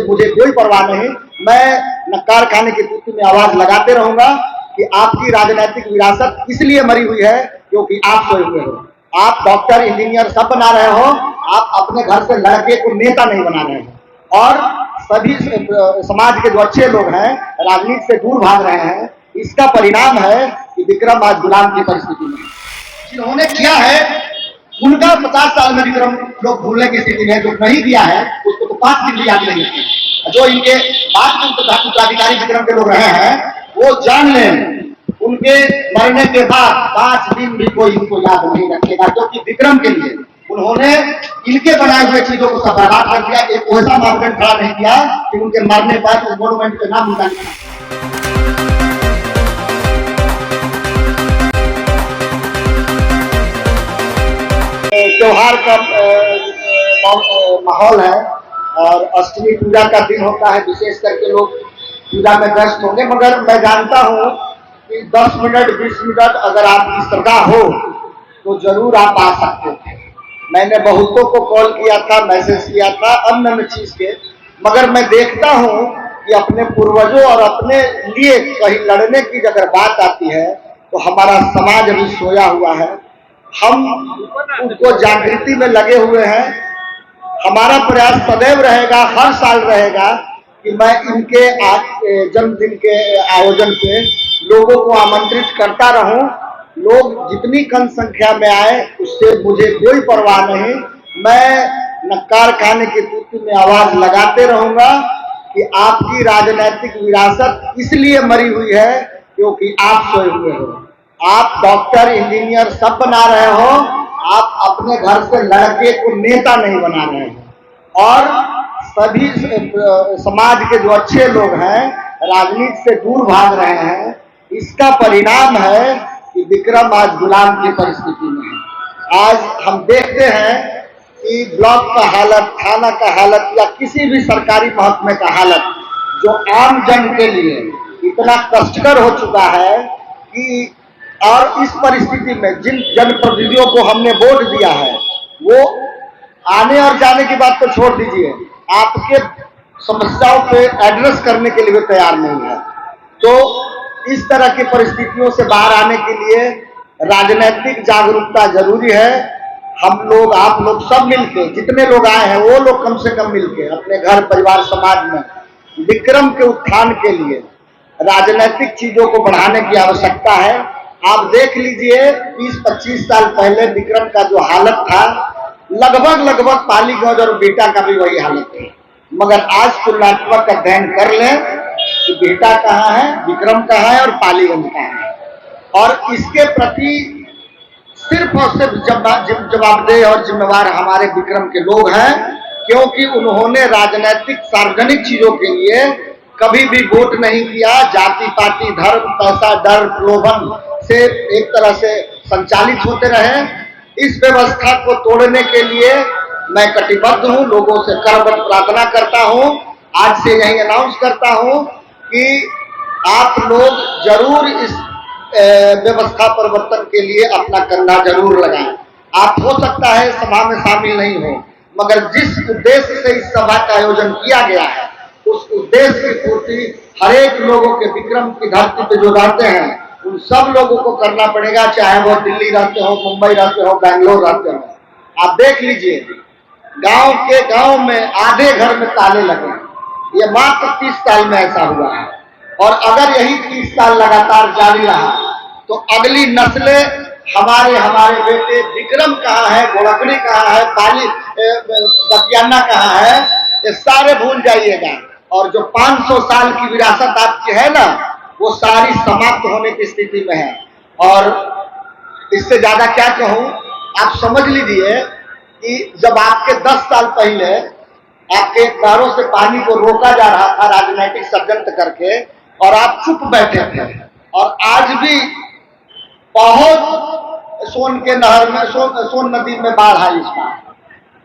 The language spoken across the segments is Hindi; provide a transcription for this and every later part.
मुझे कोई परवाह नहीं। मैं नक्कार खाने की कुर्सी में आवाज लगाते रहूंगा कि आपकी राजनीतिक विरासत इसलिए मरी हुई है क्योंकि आप सोए हुए हो। आप डॉक्टर इंजीनियर सब बना रहे हो, आप अपने घर से लड़के को नेता नहीं बना रहे हो। और सभी समाज के जो अच्छे लोग हैं राजनीति से दूर भाग रहे हैं। इसका परिणाम है कि विक्रम आज गुलाम की परिस्थिति में जिन्होंने किया है उनका 50 साल में विक्रम लोग भूलने की स्थिति में, जो नहीं किया है उसको तो 5 दिन भी याद नहीं है। जो इनके बाद में उत्तराधिकारी विक्रम के लोग रहे हैं वो जान लें, उनके मरने के बाद 5 दिन भी कोई इनको याद नहीं रखेगा, क्योंकि विक्रम के लिए उन्होंने इनके बनाए हुए चीजों को सब बर्बाद कर दिया। एक ऐसा मापदंड खड़ा नहीं किया कि उनके मरने बाद उस मोनुमेंट के नाम निकालना। त्योहार का माहौल है और अष्टमी पूजा का दिन होता है, विशेष करके लोग पूजा में व्यस्त होंगे। मगर मैं जानता हूं कि 10 मिनट 20 मिनट अगर आपकी श्रद्धा हो तो जरूर आप आ सकते थे। मैंने बहुतों को कॉल किया था, मैसेज किया था अन्य चीज के, मगर मैं देखता हूं कि अपने पूर्वजों और अपने लिए कहीं लड़ने की अगर बात आती है तो हमारा समाज अभी सोया हुआ है। हम उनको जागृति में लगे हुए हैं। हमारा प्रयास सदैव रहेगा, हर साल रहेगा कि मैं इनके जन्मदिन के आयोजन पे लोगों को आमंत्रित करता रहूं। लोग जितनी कम संख्या में आए उससे मुझे कोई परवाह नहीं। मैं नक्कार खाने की कुर्सी में आवाज लगाते रहूंगा कि आपकी राजनीतिक विरासत इसलिए मरी हुई है क्योंकि आप सोए हुए हो। आप डॉक्टर इंजीनियर सब बना रहे हो, आप अपने घर से लड़के को नेता नहीं बना रहे हो। और सभी समाज के जो अच्छे लोग हैं राजनीति से दूर भाग रहे हैं। इसका परिणाम है कि विक्रम आज गुलाम की परिस्थिति में है। आज हम देखते हैं कि ब्लॉक का हालत, थाना का हालत या किसी भी सरकारी महकमे का हालत जो आम जन के लिए इतना कष्टकर हो चुका है कि और इस परिस्थिति में जिन जनप्रतिनिधियों को हमने वोट दिया है वो आने और जाने की बात तो छोड़ दीजिए, आपके समस्याओं पे एड्रेस करने के लिए तैयार नहीं है। तो इस तरह की परिस्थितियों से बाहर आने के लिए राजनीतिक जागरूकता जरूरी है। हम लोग, आप लोग सब मिलके, जितने लोग आए हैं वो लोग कम से कम मिलके अपने घर परिवार समाज में विक्रम के उत्थान के लिए राजनीतिक चीजों को बढ़ाने की आवश्यकता है। आप देख लीजिए 20-25 साल पहले विक्रम का जो हालत था लगभग पालीगंज और बेटा का भी वही हालत है। मगर आज तुलनात्मक अध्ययन कर लें कि बेटा कहाँ है, विक्रम कहाँ है और पालीगंज कहाँ है। और इसके प्रति सिर्फ और सिर्फ जवाबदेह और जिम्मेवार हमारे विक्रम के लोग हैं, क्योंकि उन्होंने राजनीतिक सार्वजनिक चीजों के लिए कभी भी वोट नहीं किया। जाति पाति धर्म पैसा डर प्रलोभन से एक तरह से संचालित होते रहे। इस व्यवस्था को तोड़ने के लिए मैं कटिबद्ध हूं, लोगों से करबद्ध प्रार्थना करता हूं। आज से यही अनाउंस करता हूं कि आप लोग जरूर इस व्यवस्था परिवर्तन के लिए अपना कंधा जरूर लगाएं। आप हो सकता है सभा में शामिल नहीं हो, मगर जिस उद्देश्य से इस सभा का आयोजन किया गया है उस उद्देश्य की पूर्ति हर एक लोगों के विक्रम की धरती पे जो रहते हैं उन सब लोगों को करना पड़ेगा, चाहे वो दिल्ली रहते हो, मुंबई रहते हो, बेंगलोर रहते हो। आप देख लीजिए गांव में आधे घर में ताले लगे। ये मात्र 30 साल में ऐसा हुआ है। और अगर यही 30 साल लगातार जारी रहा तो अगली नस्लें हमारे बेटे विक्रम कहाँ है, गोरखड़ी कहाँ है, दतियाना कहाँ है, ये सारे भूल जाइएगा। और जो 500 साल की विरासत आपकी है ना, वो सारी समाप्त होने की स्थिति में है। और इससे ज्यादा क्या कहूं, आप समझ लीजिए कि जब आपके 10 साल पहले आपके घरों से पानी को रोका जा रहा था राजनीतिक षड्यंत्र करके और आप चुप बैठे थे, और आज भी बहुत सोन के नहर में सोन नदी में बाढ़ आई। इस बार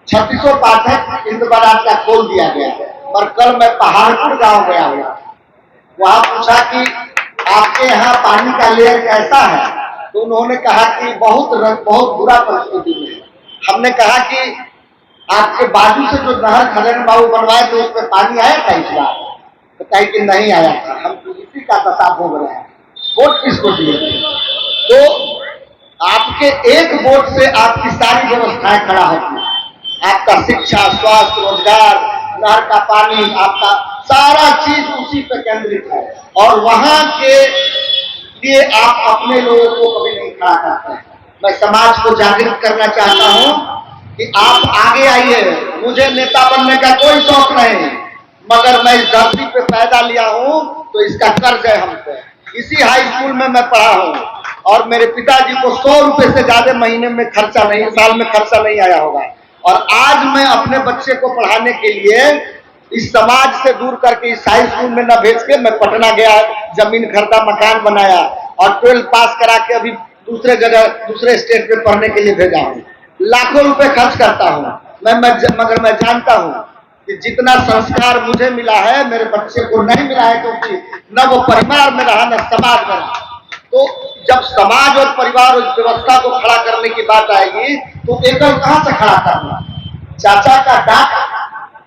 36 पाठक इंतबारात का खोल दिया गया। और कल मैं पहाड़पुर गांव गया हुआ, वहां पूछा कि आपके यहाँ पानी का लेयर कैसा है, तो उन्होंने कहा कि बहुत बुरा परिस्थिति में। हमने कहा कि आपके बाजू से जो नहर खदेरण बाबू बनवाए थे उसमें पानी आया था इस बार? बताइए कि नहीं आया था। हम तो इसी का दशा भोग रहे हैं। वोट किसको दिए थे? तो आपके एक वोट से आपकी सारी व्यवस्थाएं खड़ा होती है। आपका शिक्षा, स्वास्थ्य, रोजगार, नहर का पानी, आपका सारा चीज उसी पर केंद्रित है। और वहां के लिए आप अपने लोगों को कभी नहीं खड़ा करते हैं। मैं समाज को जागृत करना चाहता हूं कि आप आगे आइए। मुझे नेता बनने का कोई शौक नहीं, मगर मैं इस धरती पे पैदा लिया हूं तो इसका कर्ज है हम पे। इसी हाई स्कूल में मैं पढ़ा हूं और मेरे पिताजी को 100 रुपए से ज्यादा महीने में खर्चा नहीं, साल में खर्चा नहीं आया होगा। और आज मैं अपने बच्चे को पढ़ाने के लिए इस समाज से दूर करके इस हाई स्कूल में न भेज के मैं पटना गया, जमीन खरीदा, मकान बनाया और 12 पास करा के अभी दूसरे जगह, दूसरे स्टेट में पढ़ने के लिए भेजा हूं। लाखों रुपए खर्च करता हूं मगर मैं जानता हूं कि जितना संस्कार मुझे मिला है मेरे बच्चे को नहीं मिला है, क्योंकि न वो परिवार में रहा न समाज में रहा। तो जब समाज और परिवार उस व्यवस्था को खड़ा करने की बात आएगी तो एकल कहां से खड़ा करना? चाचा का डाक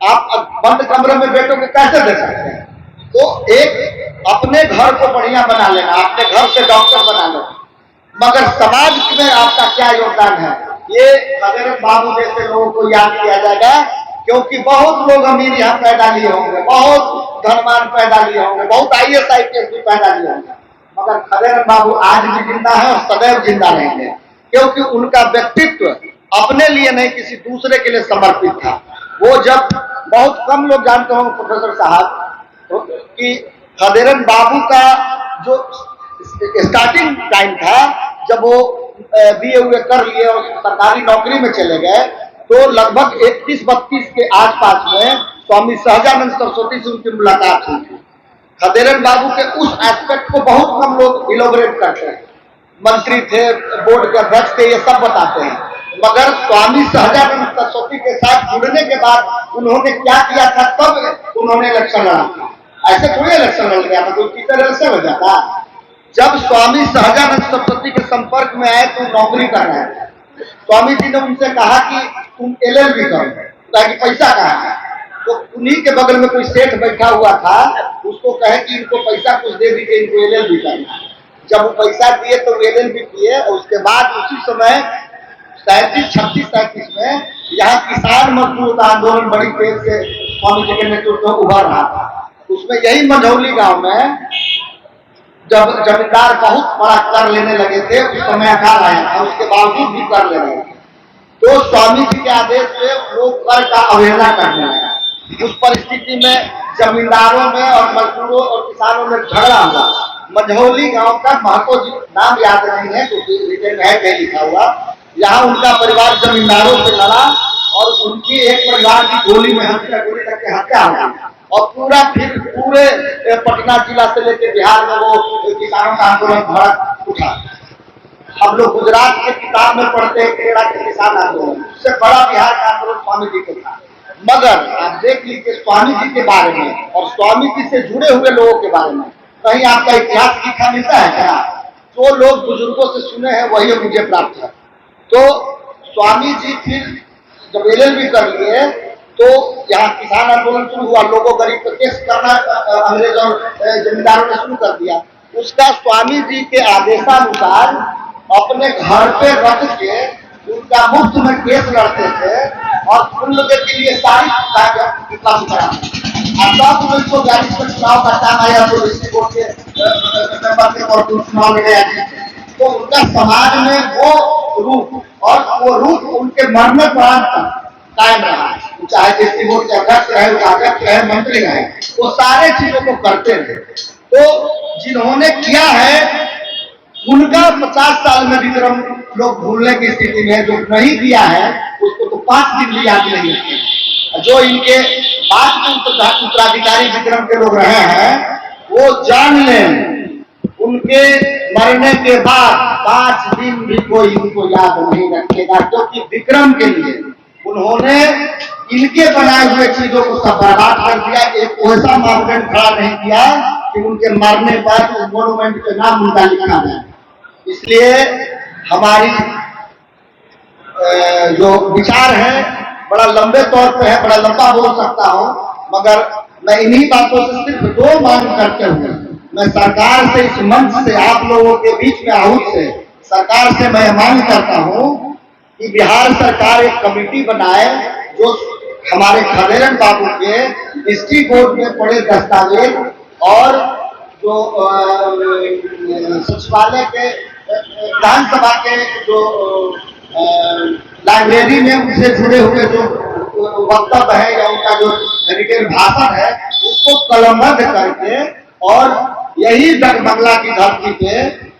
आप बंद कमरे में बेटों को कैसे दे सकते हैं? तो एक अपने घर को बढ़िया बना लेना, अपने घर से डॉक्टर बना लेना, मगर समाज में आपका क्या योगदान है ये खदेरण बाबू जैसे लोगों को याद किया जाएगा। क्योंकि बहुत लोग अमीर यहाँ पैदा लिए होंगे, बहुत धनवान पैदा लिए होंगे, बहुत IAS IPS भी पैदा लिए होंगे, मगर खदेरण बाबू आज भी जिंदा है और सदैव जिंदा रहेंगे। क्योंकि उनका व्यक्तित्व अपने लिए नहीं किसी दूसरे के लिए समर्पित था। वो जब बहुत कम लोग जानते होंगे प्रोफेसर साहब तो कि खदेरण बाबू का जो स्टार्टिंग टाइम था जब वो BA हुए कर लिए और सरकारी नौकरी में चले गए, तो लगभग 31-32 के आसपास में स्वामी सहजानंद सरस्वती से उनकी मुलाकात हुई थी। खदेरण बाबू के उस एस्पेक्ट को बहुत कम लोग इलोबरेट करते हैं। मंत्री थे, बोर्ड के अध्यक्ष थे, ये सब बताते हैं, मगर स्वामी सहजानंद सरस्वती के साथ जुड़ने के बाद उन्होंने क्या किया था, तब उन्होंने इलेक्शन लड़ा था। ऐसे थोड़ी इलेक्शन लड़ गया था, कोई टीचर इलेक्शन हो जाता। जब स्वामी सहजानंद सरस्वती के संपर्क में आए तो नौकरी कर रहे थे। स्वामी जी ने उनसे कहा कि तुम LLB करो, ताकि पैसा कहाँ है। तो उन्हीं के बगल में कोई सेठ बैठा हुआ था, उसको कहे कि इनको पैसा कुछ दे दीजिए, इनको LLB करना। जब वो पैसा दिए तो LLB किए और उसके बाद उसी समय 37-36-37 में यहाँ किसान मजदूर का आंदोलन बड़ी तेज से स्वामी जी के नेतृत्व में उभर रहा था। उसमें यही मंझौली गांव में जब जमींदार बहुत बड़ा कर लेने लगे थे, उस समय अकाल आया था, उसके बावजूद भी कर ले रहे थे, तो स्वामी जी के आदेश पे लोग कर का अवहेलना करने लगा। उस परिस्थिति में जमींदारों में और मजदूरों और किसानों में झगड़ा हुआ। मंझौली गांव का महतो जी, नाम याद नहीं है क्योंकि रिटर्न है कहीं लिखा हुआ, यहाँ उनका परिवार जमींदारों से लड़ा और उनकी एक परिवार की गोली में गोली लग के हत्या हो गई। और पूरे पटना जिला से लेकर बिहार में वो किसानों का आंदोलन भड़क उठा। हम लोग गुजरात के किताब में पढ़ते हैं केरला के किसान आंदोलन, उससे बड़ा बिहार का आंदोलन स्वामी जी के था। मगर आप देख लीजिए स्वामी जी के बारे में और स्वामी जी से जुड़े हुए लोगों के बारे में कहीं आपका इतिहास लिखा मिलता है क्या? जो लोग बुजुर्गों से सुने हैं वही मुझे प्राप्त है। तो स्वामी जी फिर जब LLB कर लिए तो यहाँ किसान आंदोलन शुरू हुआ, लोगों गरीब को केस करना अंग्रेज और जमींदारों ने शुरू कर दिया। उसका स्वामी जी के आदेशानुसार अपने घर पे रख के उनका मुफ्त में केस लड़ते थे और उन लोगों के लिए सारी उपलब्ध करा। 1942 में चुनाव का टाइम आया तो डिस्ट्रिक्ट कोर्ट के और चुनाव में गया, तो उनका समाज में वो रूप उनके मरने पर कायम रहा। चाहे डिस्ट्रिक्ट बोर्ड के अध्यक्ष रहे, उपाध्यक्ष रहे, मंत्री रहे, वो सारे चीजों को करते रहे। तो जिन्होंने किया है उनका 50 साल में विक्रम लोग भूलने की स्थिति में, जो नहीं किया है उसको तो 5 दिन भी याद नहीं रखते। जो इनके बाद में उत्तराधिकारी विक्रम के लोग रहे हैं वो जान लें, उनके मरने के बाद 5 दिन भी कोई उनको याद नहीं रखेगा, क्योंकि विक्रम के लिए उन्होंने इनके बनाए हुए चीजों को सब बर्बाद कर दिया। एक ऐसा मापदंड खड़ा नहीं किया कि उनके मरने पर उस मोन्यूमेंट के नाम उनका लिखा जाए। इसलिए हमारी जो विचार है बड़ा लंबे तौर पे है, बड़ा लंबा बोल सकता हूं, मगर मैं इन्हीं बातों से सिर्फ 2 मांग करते हुए मैं सरकार से, इस मंच से, आप लोगों के बीच में आहूत से सरकार से मैं मांग करता हूं कि बिहार सरकार एक कमेटी बनाए जो हमारे खदेरन बाबू के डिस्ट्रिक्ट बोर्ड में पड़े दस्तावेज और जो सचिवालय के विधानसभा के जो लाइब्रेरी में उनसे जुड़े हुए जो वक्तव्य है या उनका जो रिटेन भाषण है उसको कलमबद्ध करके और यही जगमंगला की धरती पे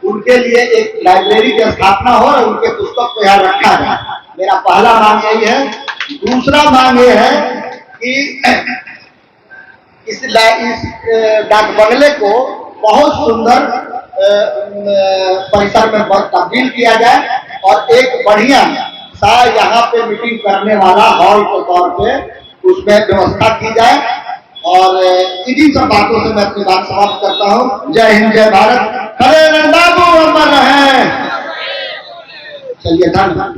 उनके लिए एक लाइब्रेरी की स्थापना हो और उनके पुस्तक को यहाँ रखा जाए। मेरा पहला मांग यही है। दूसरा मांग ये है कि इस डाक बंगले को बहुत सुंदर परिसर में तब्दील किया जाए और एक बढ़िया सा यहाँ पे मीटिंग करने वाला हॉल के तौर पे उसमें व्यवस्था की जाए। और इन्हीं सब बातों से मैं अपनी बात समाप्त करता हूँ। जय हिंद, जय भारत। खदेरन बाबू अमर रहे। चलिए धन्यवाद।